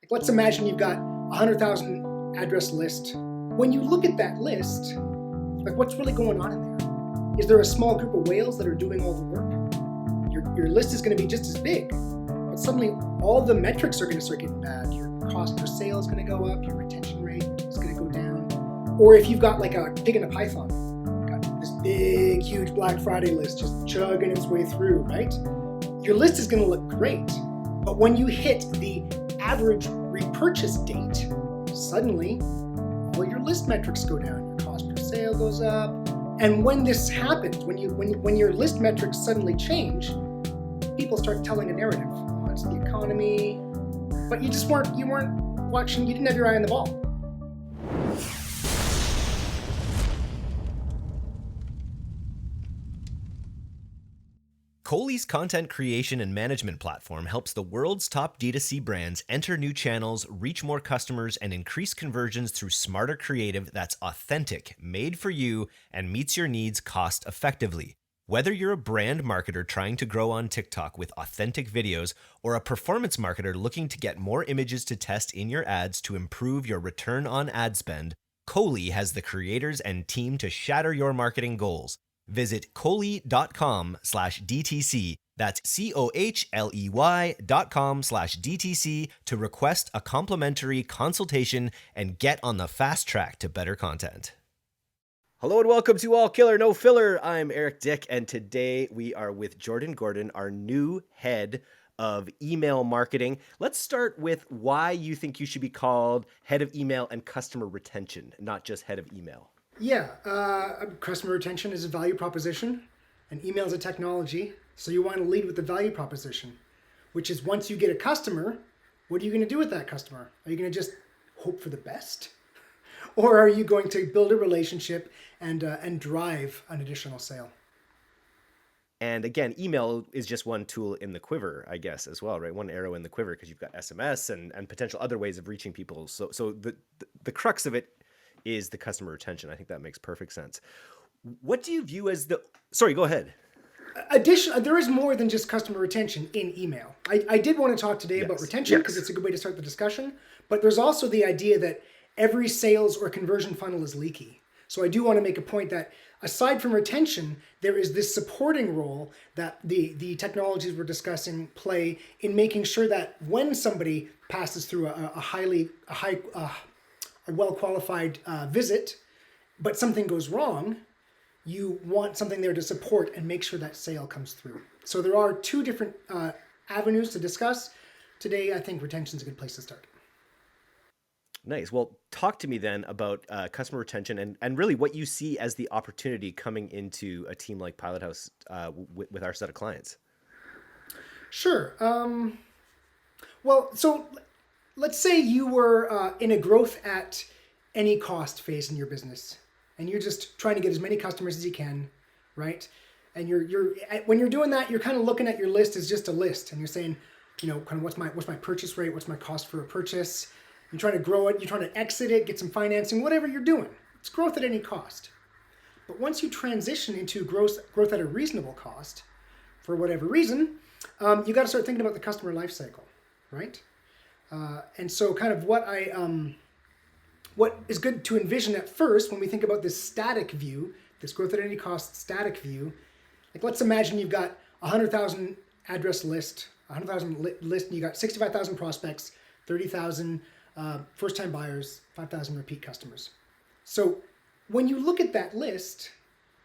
Let's imagine you've got 100,000 address list. When you look at that list, like what's really going on in there? Is there a small group of whales that are doing all the work? Your list is going to be just as big, but suddenly all the metrics are going to start getting bad. Your cost per sale is going to go up, your retention rate is going to go down. Or if you've got like a pig in a python, got this big, huge Black Friday list just chugging its way through, right? Your list is going to look great, but when you hit the average repurchase date, suddenly all your list metrics go down, your cost per sale goes up. And when this happens, when your list metrics suddenly change, people start telling a narrative. Oh, it's the economy, but you weren't watching, you didn't have your eye on the ball. Kohli's content creation and management platform helps the world's top D2C brands enter new channels, reach more customers, and increase conversions through smarter creative that's authentic, made for you, and meets your needs cost effectively. Whether you're a brand marketer trying to grow on TikTok with authentic videos or a performance marketer looking to get more images to test in your ads to improve your return on ad spend, Kohli has the creators and team to shatter your marketing goals. Visit kohli.com/DTC. That's COHLEY.com/DTC to request a complimentary consultation and get on the fast track to better content. Hello and welcome to All Killer No Filler. I'm Eric Dick, and today we are with Jordan Gordan, our new head of email marketing. Let's start with why you think you should be called head of email and customer retention, not just head of email. Yeah, customer retention is a value proposition, and email is a technology. So you want to lead with the value proposition, which is once you get a customer, what are you going to do with that customer? Are you going to just hope for the best? Or are you going to build a relationship and drive an additional sale? And again, email is just one tool in the quiver, I guess, as well, right? One arrow in the quiver, because you've got SMS and potential other ways of reaching people. So the crux of it is the customer retention. I think that makes perfect sense. What do you view as sorry, go ahead. There is more than just customer retention in email. I did want to talk today about retention because it's a good way to start the discussion, but there's also the idea that every sales or conversion funnel is leaky. So I do want to make a point that aside from retention, there is this supporting role that the technologies we're discussing play in making sure that when somebody passes through a well-qualified visit, but something goes wrong, you want something there to support and make sure that sale comes through. So there are two different avenues to discuss. Today, I think retention is a good place to start. Nice. Well, talk to me then about customer retention and really what you see as the opportunity coming into a team like Pilothouse with our set of clients. Sure. Well, so let's say you were in a growth at any cost phase in your business, and you're just trying to get as many customers as you can, right? And when you're doing that, you're kind of looking at your list as just a list, and you're saying, kind of what's my purchase rate, what's my cost for a purchase. You're trying to grow it, you're trying to exit it, get some financing, whatever you're doing. It's growth at any cost. But once you transition into growth at a reasonable cost, for whatever reason, you got to start thinking about the customer lifecycle, right? And so kind of what is good to envision at first when we think about this static view, this growth at any cost static view, like let's imagine you've got 100,000 address list, 100,000 list, and you got 65,000 prospects, 30,000 first-time buyers, 5,000 repeat customers. So when you look at that list,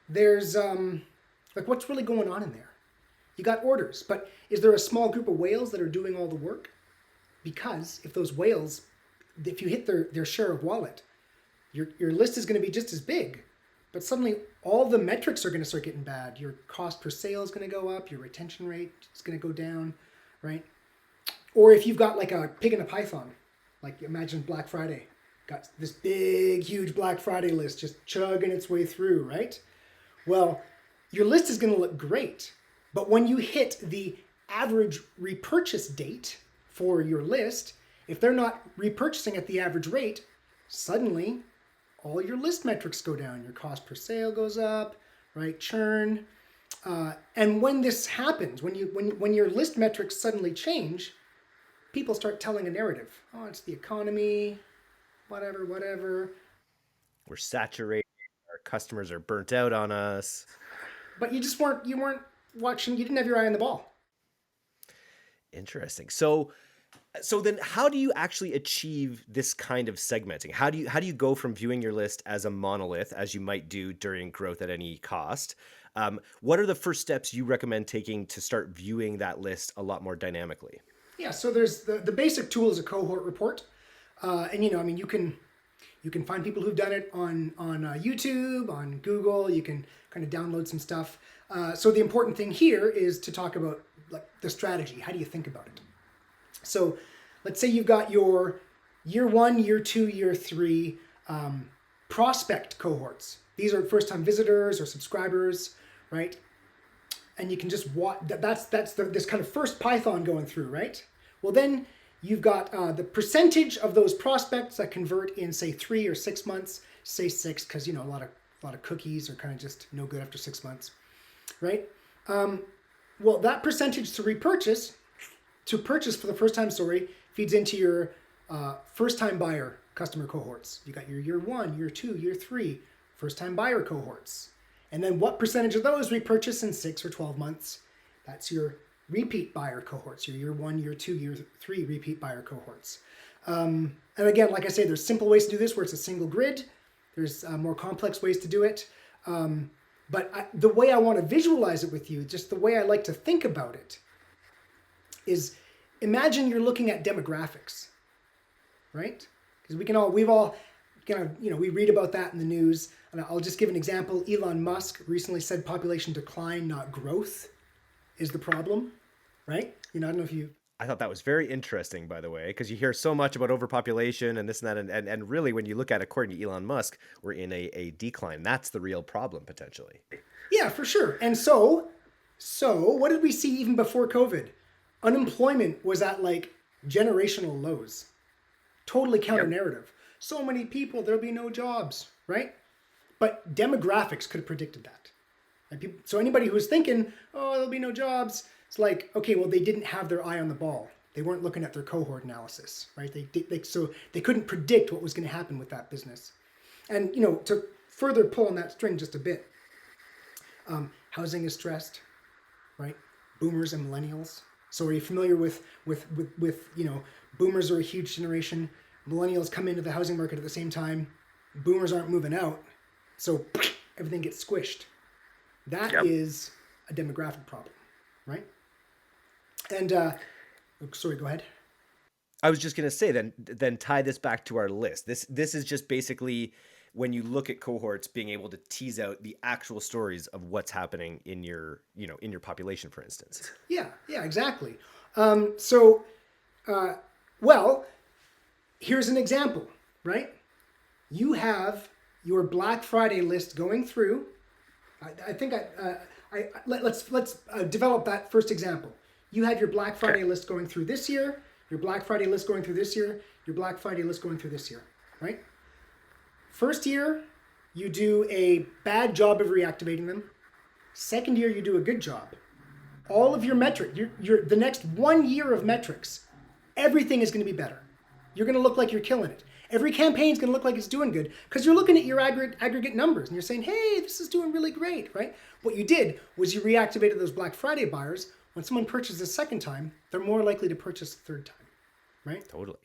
there's like what's really going on in there? You got orders, but is there a small group of whales that are doing all the work? Because if those whales, if you hit their share of wallet, your list is going to be just as big, but suddenly all the metrics are going to start getting bad. Your cost per sale is going to go up, your retention rate is going to go down, right? Or if you've got like a pig in a python, like imagine Black Friday, got this big, huge Black Friday list just chugging its way through, right? Well, your list is going to look great, but when you hit the average repurchase date for your list, if they're not repurchasing at the average rate, suddenly all your list metrics go down. Your cost per sale goes up, right? Churn. And when this happens, when your list metrics suddenly change, people start telling a narrative. Oh, it's the economy, whatever. We're saturated. Our customers are burnt out on us. But you weren't watching, you didn't have your eye on the ball. Interesting. So then how do you actually achieve this kind of segmenting? How do you go from viewing your list as a monolith, as you might do during growth at any cost? What are the first steps you recommend taking to start viewing that list a lot more dynamically? Yeah, so there's the basic tool is a cohort report. And you can find people who've done it on YouTube, on Google. You can kind of download some stuff. So the important thing here is to talk about like the strategy. How do you think about it? So let's say you've got your year 1, year 2, year 3 prospect cohorts. These are first-time visitors or subscribers, right? And you can just watch. That's this kind of first Python going through, right? Well, then you've got the percentage of those prospects that convert in say 3 or 6 months. Say 6 because a lot of cookies are kind of just no good after 6 months, right? Well, that percentage to purchase for the first time, feeds into your first time buyer customer cohorts. You got your year 1, year 2, year 3 first time buyer cohorts. And then what percentage of those repurchase in 6 or 12 months? That's your repeat buyer cohorts, your year 1, year 2, year 3 repeat buyer cohorts. And again, like I say, there's simple ways to do this where it's a single grid. There's more complex ways to do it. But the way I want to visualize it with you, just the way I like to think about it, is imagine you're looking at demographics, right? Because we've all kind of, we read about that in the news. And I'll just give an example. Elon Musk recently said population decline, not growth, is the problem, right? I don't know if you... I thought that was very interesting, by the way, because you hear so much about overpopulation and this and that. And really, when you look at it, according to Elon Musk, we're in a decline. That's the real problem, potentially. Yeah, for sure. And so what did we see even before COVID? Unemployment was at like generational lows. Totally counter narrative. So many people, there'll be no jobs, right? But demographics could have predicted that. So anybody who's thinking, oh, there'll be no jobs, it's like, okay, well, they didn't have their eye on the ball. They weren't looking at their cohort analysis, right? So they couldn't predict what was going to happen with that business. And, to further pull on that string just a bit, housing is stressed, right? Boomers and millennials. So are you familiar with boomers are a huge generation. Millennials come into the housing market at the same time. Boomers aren't moving out. So everything gets squished. That is a demographic problem, right? And, sorry, go ahead. I was just going to say, then tie this back to our list. This is just basically when you look at cohorts, being able to tease out the actual stories of what's happening in your population, for instance. Yeah, exactly. Well, here's an example, right? You have your Black Friday list going through. Let's develop that first example. You had your Black Friday list going through this year, your Black Friday list going through this year, your Black Friday list going through this year, right? First year, you do a bad job of reactivating them. Second year, you do a good job. All of your metrics, the next 1 year of metrics, everything is going to be better. You're going to look like you're killing it. Every campaign is going to look like it's doing good because you're looking at your aggregate numbers and you're saying, hey, this is doing really great, right? What you did was you reactivated those Black Friday buyers. When someone purchases a second time, they're more likely to purchase a third time, right? Totally.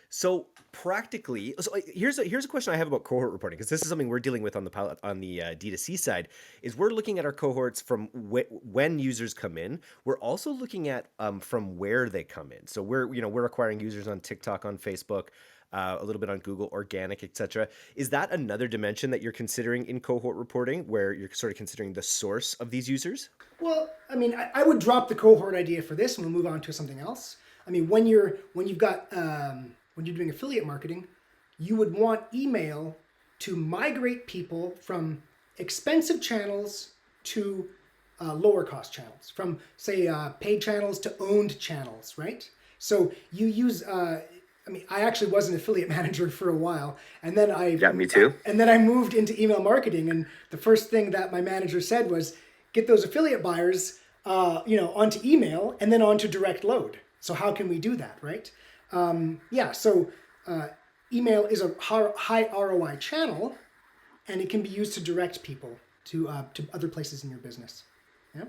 So practically, here's a question I have about cohort reporting, because this is something we're dealing with on the D2C side. Is we're looking at our cohorts from when users come in. We're also looking at from where they come in. So we're acquiring users on TikTok, on Facebook, a little bit on Google, organic, etc. Is that another dimension that you're considering in cohort reporting, where you're sort of considering the source of these users? Well, I would drop the cohort idea for this, and we'll move on to something else. When you're doing affiliate marketing, you would want email to migrate people from expensive channels to lower cost channels, from say paid channels to owned channels, right? So you use. I actually was an affiliate manager for a while, and then me too. And then I moved into email marketing, and the first thing that my manager said was, get those affiliate buyers, onto email and then onto direct load. So how can we do that, right? So email is a high ROI channel, and it can be used to direct people to other places in your business. Yeah.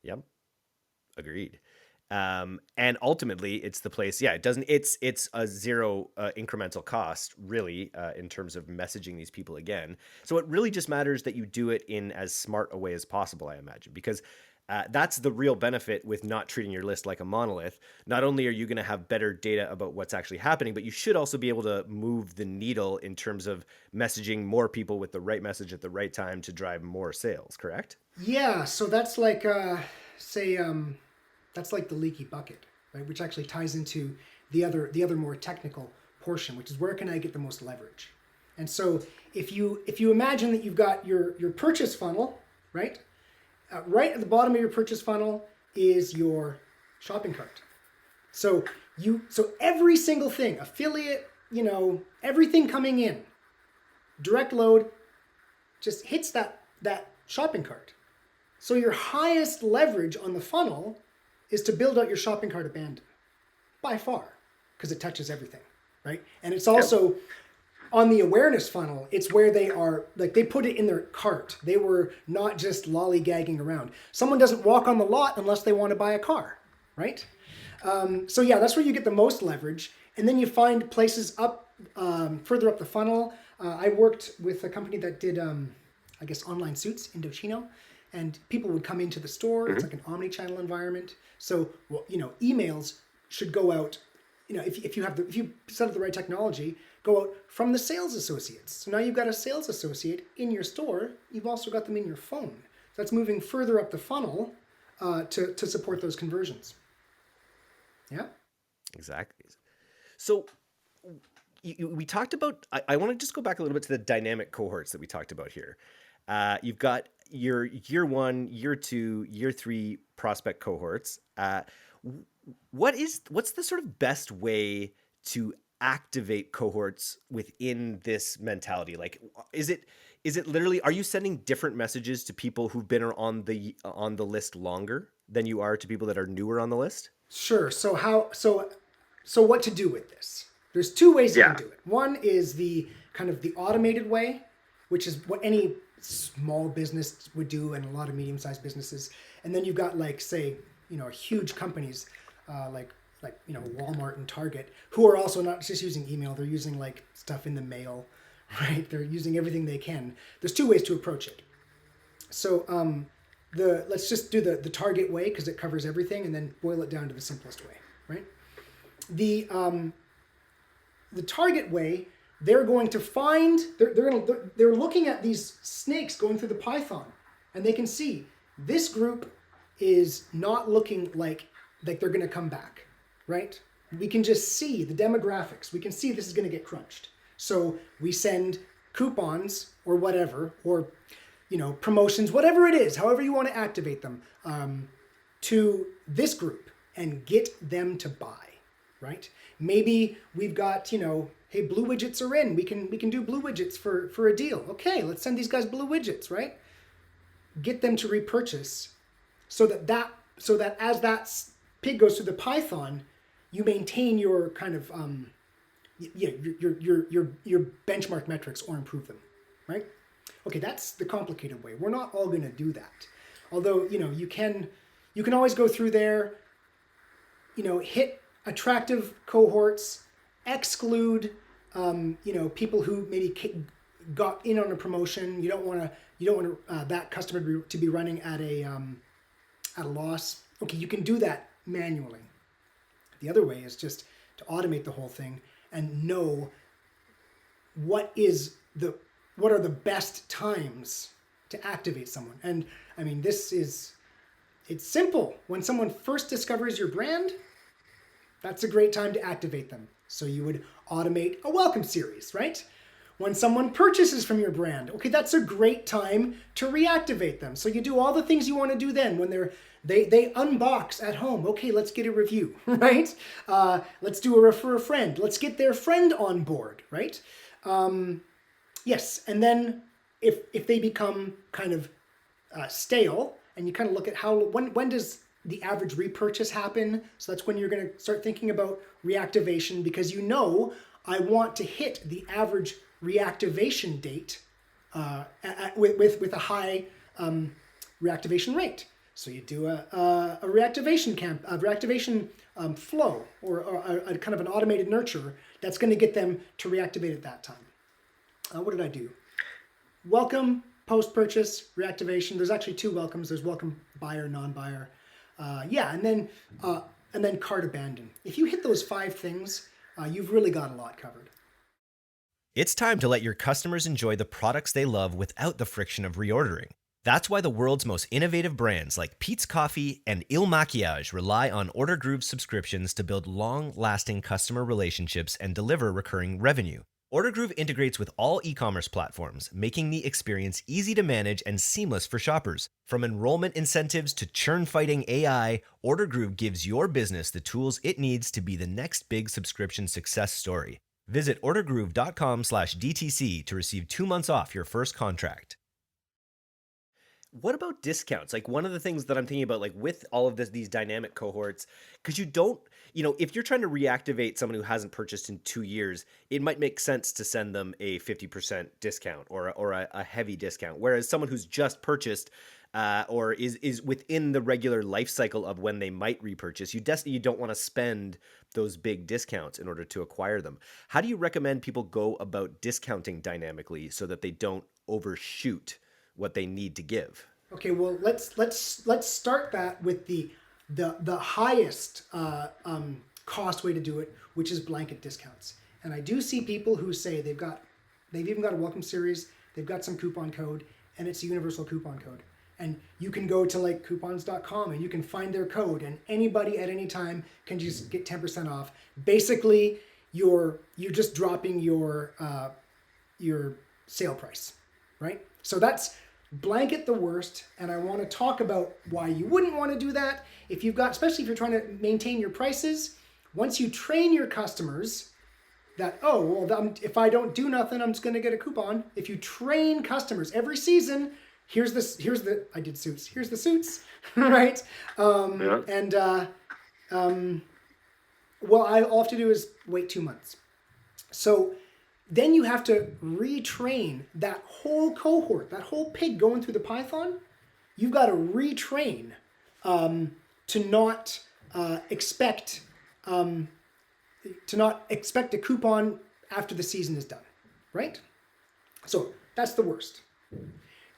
Yep. Agreed. And ultimately, it's the place. Yeah, it doesn't. It's a zero incremental cost, really, in terms of messaging these people again. So it really just matters that you do it in as smart a way as possible, I imagine, because that's the real benefit with not treating your list like a monolith. Not only are you going to have better data about what's actually happening, but you should also be able to move the needle in terms of messaging more people with the right message at the right time to drive more sales. Correct? Yeah. So that's like say. That's like the leaky bucket, right? Which actually ties into the other more technical portion, which is where can I get the most leverage? And so if you imagine that you've got your purchase funnel, right? Right at the bottom of your purchase funnel is your shopping cart. So every single thing, affiliate, everything coming in, direct load, just hits that shopping cart. So your highest leverage on the funnel is to build out your shopping cart abandon, by far, because it touches everything, right? And it's also on the awareness funnel, it's where they are, like they put it in their cart. They were not just lollygagging around. Someone doesn't walk on the lot unless they want to buy a car, right? So that's where you get the most leverage. And then you find places up, further up the funnel. I worked with a company that did, online suits, Indochino. And people would come into the store. It's like an omni-channel environment. So, emails should go out. If you set up the right technology, go out from the sales associates. So now you've got a sales associate in your store. You've also got them in your phone. So that's moving further up the funnel to support those conversions. Yeah. Exactly. So we talked about, I want to just go back a little bit to the dynamic cohorts that we talked about here. You've got your year 1, year 2, year 3 prospect cohorts. What's the sort of best way to activate cohorts within this mentality? Like, is it literally, are you sending different messages to people who've been on the list longer than you are to people that are newer on the list? Sure. So what to do with this? There's two ways you can do it. One is the kind of the automated way, which is what any small business would do and a lot of medium-sized businesses. And then you've got huge companies like Walmart and Target, who are also not just using email, they're using like stuff in the mail, right? They're using everything they can. There's two ways to approach it. So let's just do the Target way because it covers everything, and then boil it down to the simplest way, right? The Target way, they're going to find, they're looking at these snakes going through the python, and they can see this group is not looking like they're going to come back, right? We can just see the demographics. We can see this is going to get crunched. So we send coupons or whatever, or promotions, whatever it is, however you want to activate them, to this group and get them to buy, right? Maybe we've got, hey, blue widgets are in. We can do blue widgets for a deal. Okay, let's send these guys blue widgets, right? Get them to repurchase so that as that pig goes through the python, you maintain your kind of your benchmark metrics or improve them, right? Okay, that's the complicated way. We're not all going to do that. Although, you can always go through there, hit attractive cohorts, exclude, people who maybe got in on a promotion. You don't want that customer to be running at a loss. Okay, you can do that manually. The other way is just to automate the whole thing and know what are the best times to activate someone. And I mean, it's simple. When someone first discovers your brand, that's a great time to activate them. So you would automate a welcome series, right? When someone purchases from your brand, okay, that's a great time to reactivate them. So you do all the things you want to do then. When they unbox at home, okay, let's get a review, right? Let's do a refer a friend. Let's get their friend on board, right? Yes, and then if they become kind of stale, and you kind of look at when does the average repurchase happen. So that's when you're going to start thinking about reactivation, because I want to hit the average reactivation date with a high reactivation rate. So you do a reactivation flow, or a kind of an automated nurture that's going to get them to reactivate at that time. What did I do? Welcome, post-purchase, reactivation. There's actually two welcomes. There's welcome buyer, non-buyer. And then cart abandon. If you hit those 5 things, you've really got a lot covered. It's time to let your customers enjoy the products they love without the friction of reordering. That's why the world's most innovative brands like Peet's Coffee and Il Maquillage rely on Order Groove subscriptions to build long-lasting customer relationships and deliver recurring revenue. Order Groove integrates with all e-commerce platforms, making the experience easy to manage and seamless for shoppers. From enrollment incentives to churn-fighting AI, Order Groove gives your business the tools it needs to be the next big subscription success story. Visit ordergroove.com/DTC to receive 2 months off your first contract. What about discounts? Like, one of the things that I'm thinking about, like with all of these dynamic cohorts, because you don't, if you're trying to reactivate someone who hasn't purchased in 2 years, it might make sense to send them a 50% discount or a heavy discount. Whereas someone who's just purchased or is within the regular life cycle of when they might repurchase, you don't want to spend those big discounts in order to acquire them. How do you recommend people go about discounting dynamically so that they don't overshoot what they need to give? Okay, well, let's start that with the highest cost way to do it, which is blanket discounts. And I do see people who say they've even got a welcome series, they've got some coupon code, and it's a universal coupon code. And you can go to like coupons.com and you can find their code, and anybody at any time can just get 10% off. Basically, you're just dropping your sale price, right? So that's blanket the worst, and I want to talk about why you wouldn't want to do that. Especially if you're trying to maintain your prices, once you train your customers that, if I don't do nothing, I'm just going to get a coupon. If you train customers every season, here's the suits, right? All I have to do is wait 2 months. So then you have to retrain that whole cohort, that whole pig going through the Python. You've got to retrain to not expect a coupon after the season is done, right? So that's the worst.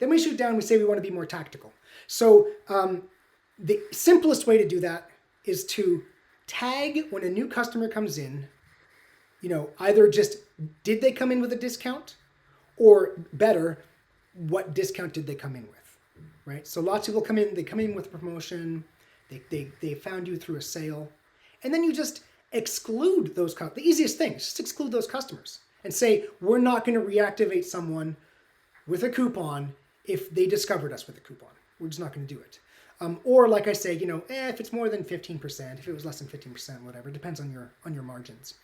Then we shoot down. We say we want to be more tactical. So the simplest way to do that is to tag when a new customer comes in. Either just, did they come in with a discount? Or better, what discount did they come in with, right? So lots of people they come in with a promotion, they found you through a sale, and then you just exclude those, the easiest thing, just exclude those customers and say, we're not going to reactivate someone with a coupon if they discovered us with a coupon. We're just not going to do it. Or like I say, if it's more than 15%, if it was less than 15%, whatever, it depends on your margins.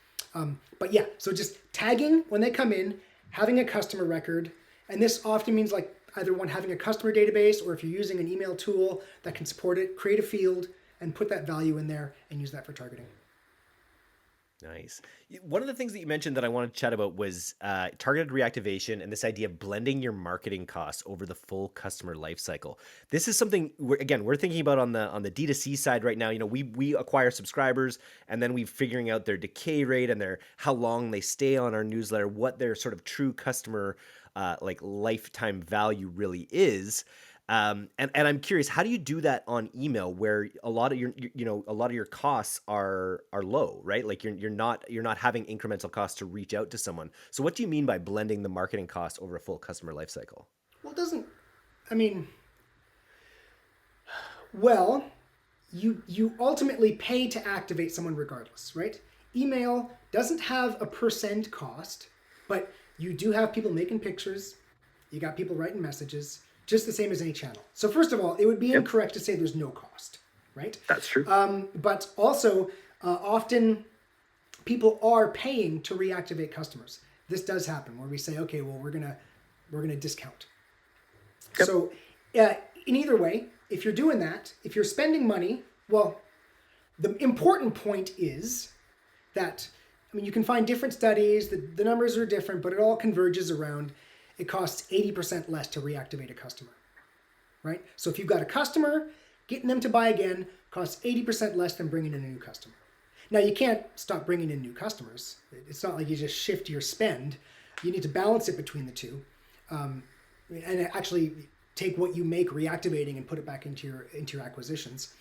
But yeah, so just tagging when they come in, having a customer record, and this often means like either having a customer database, or if you're using an email tool that can support it, create a field and put that value in there and use that for targeting. Nice. One of the things that you mentioned that I wanted to chat about was targeted reactivation and this idea of blending your marketing costs over the full customer life cycle. This is something we're thinking about on the D2C side right now. We acquire subscribers, and then we're figuring out their decay rate and how long they stay on our newsletter, what their sort of true customer lifetime value really is. And I'm curious, how do you do that on email where a lot of your costs are low, right? Like you're not having incremental costs to reach out to someone. So what do you mean by blending the marketing costs over a full customer life cycle? You ultimately pay to activate someone regardless, right? Email doesn't have a percent cost, but you do have people making pictures. You got people writing messages, just the same as any channel. So first of all, it would be incorrect to say there's no cost, right? That's true. But also, often people are paying to reactivate customers. This does happen where we say, okay, well, we're gonna discount. Yep. So in either way, if you're doing that, if you're spending money Well, the important point is that, I mean, you can find different studies, the numbers are different, but it all converges around it costs 80% less to reactivate a customer, right? So if you've got a customer, getting them to buy again costs 80% less than bringing in a new customer. Now, you can't stop bringing in new customers. It's not like you just shift your spend. You need to balance it between the two, and actually take what you make reactivating and put it back into your acquisitions.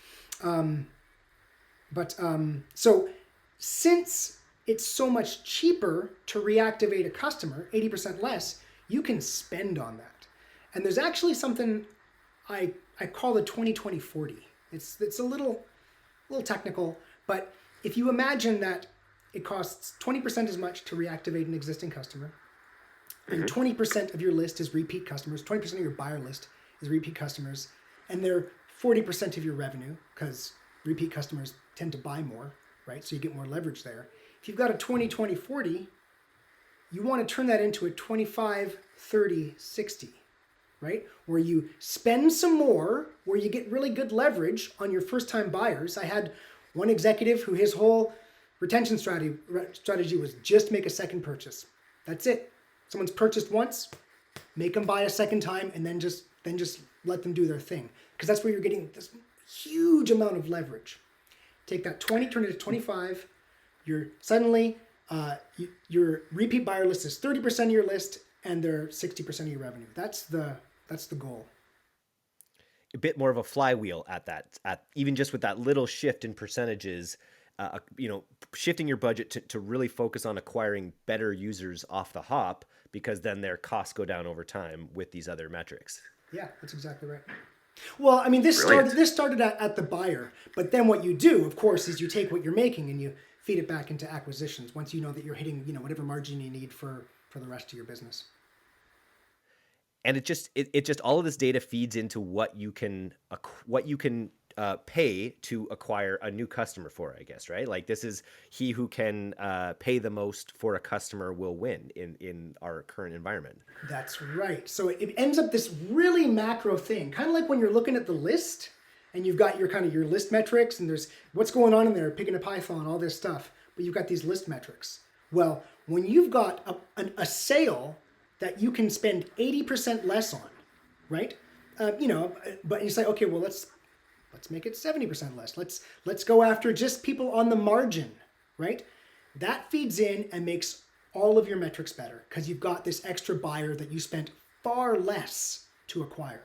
So since it's so much cheaper to reactivate a customer, 80% less, you can spend on that. And there's actually something I call the 20-20-40. It's a little technical, but if you imagine that it costs 20% as much to reactivate an existing customer, and 20% of your list is repeat customers, 20% of your buyer list is repeat customers, and they're 40% of your revenue, because repeat customers tend to buy more, right? So you get more leverage there. If you've got a 20-20-40, you want to turn that into a 25-30-60, right? Where you spend some more, where you get really good leverage on your first-time buyers. I had one executive who his whole retention strategy was just make a second purchase. That's it. Someone's purchased once, make them buy a second time, and then just let them do their thing. Because that's where you're getting this huge amount of leverage. Take that 20, turn it to 25. You're suddenly, your repeat buyer list is 30% of your list, and they're 60% of your revenue. That's the goal. A bit more of a flywheel at even just with that little shift in percentages, shifting your budget to really focus on acquiring better users off the hop, because then their costs go down over time with these other metrics. Yeah, that's exactly right. Well, I mean, this started at the buyer, but then what you do, of course, is you take what you're making and you feed it back into acquisitions once you know that you're hitting, whatever margin you need for the rest of your business. And it just all of this data feeds into what you can pay to acquire a new customer for, I guess, right? Like, this is he who can pay the most for a customer will win in our current environment. That's right. So it ends up this really macro thing, kind of like when you're looking at the list and you've got your list metrics and there's what's going on in there, picking a Python, all this stuff, but you've got these list metrics. Well, when you've got a sale that you can spend 80% less on, right? But you say, okay, well, let's make it 70% less. Let's go after just people on the margin, right? That feeds in and makes all of your metrics better because you've got this extra buyer that you spent far less to acquire.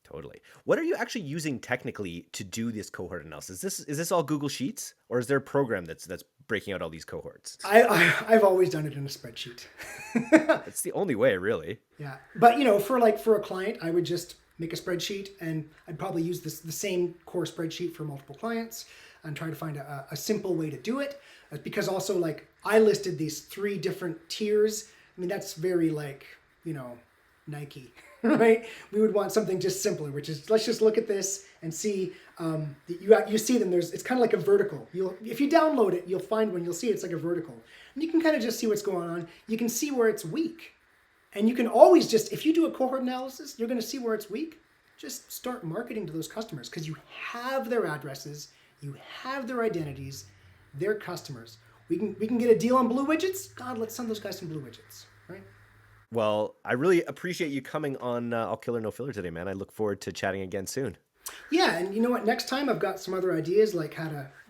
Totally. What are you actually using technically to do this cohort analysis? Is this all Google Sheets, or is there a program that's breaking out all these cohorts? I've always done it in a spreadsheet. It's the only way, really. Yeah, but for a client, I would just make a spreadsheet, and I'd probably use the same core spreadsheet for multiple clients and try to find a simple way to do it. Because also, I listed these 3 different tiers. I mean, that's very Nike, right? We would want something just simpler, which is, let's just look at this and see you see them. It's kind of like a vertical. If you download it, you'll find you'll see it's like a vertical, and you can kind of just see what's going on. You can see where it's weak, and you can always if you do a cohort analysis, you're going to see where it's weak. Just start marketing to those customers because you have their addresses, you have their identities, they're customers. We can get a deal on blue widgets. God, let's send those guys some blue widgets, right? Well, I really appreciate you coming on All Killer No Filler today, man. I look forward to chatting again soon. Yeah, and you know what? Next time I've got some other ideas, like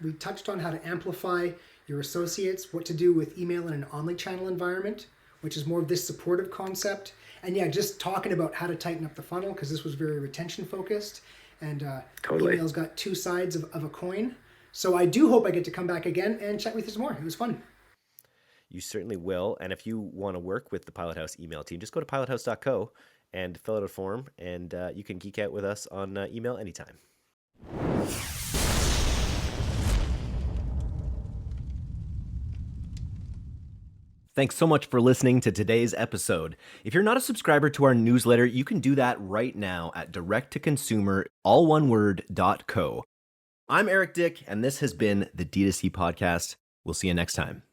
we touched on how to amplify your associates, what to do with email in an omnichannel environment, which is more of this supportive concept. And yeah, just talking about how to tighten up the funnel, because this was very retention focused. And Totally. Email's got 2 sides of a coin. So I do hope I get to come back again and chat with you some more. It was fun. You certainly will. And if you want to work with the Pilothouse email team, just go to pilothouse.co and fill out a form, and you can geek out with us on email anytime. Thanks so much for listening to today's episode. If you're not a subscriber to our newsletter, you can do that right now at directtoconsumer, all one word, .co. I'm Eric Dick, and this has been the D2C Podcast. We'll see you next time.